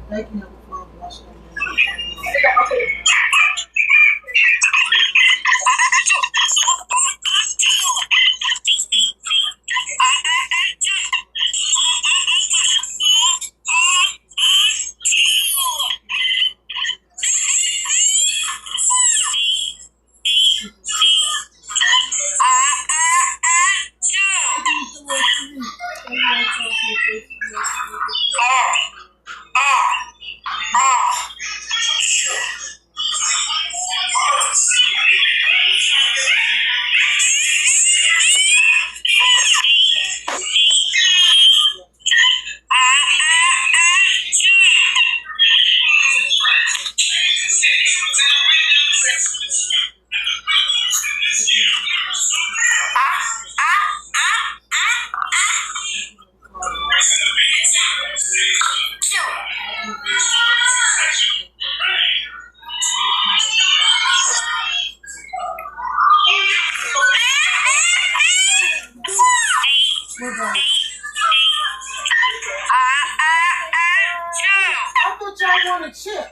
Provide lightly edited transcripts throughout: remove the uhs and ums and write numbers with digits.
They can have a fun watch them. I thought y'all wanted chips.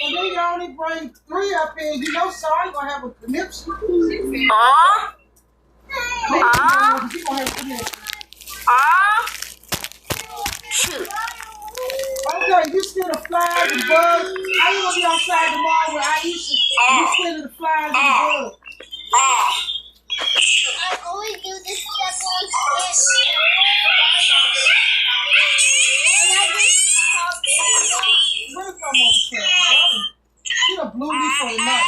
And then you only bring 3 up here. You know, sorry, gonna have a conniption. You gonna have a conniption. Shoot. Okay, you steal the flies and bugs. How you gonna be outside tomorrow with Aisha? You stealing the flies and bugs. I always do this step on it. And I just pop it. Where's my mom? She done blew me for the night.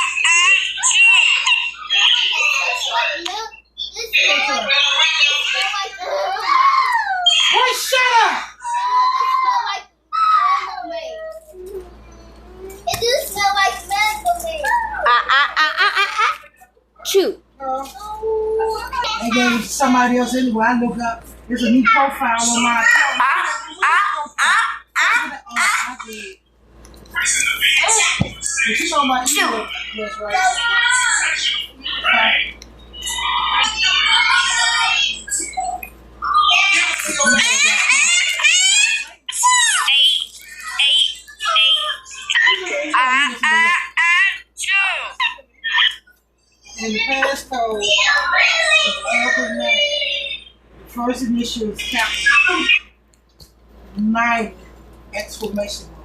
Boy, shut up! It does smell like mango. Shoot. They gave it to somebody else anyway. I look up. There's a new profile on my account. I did. But you know my email address, right? And the passcode is Albert name. The first initial is capital 9 exclamation mark.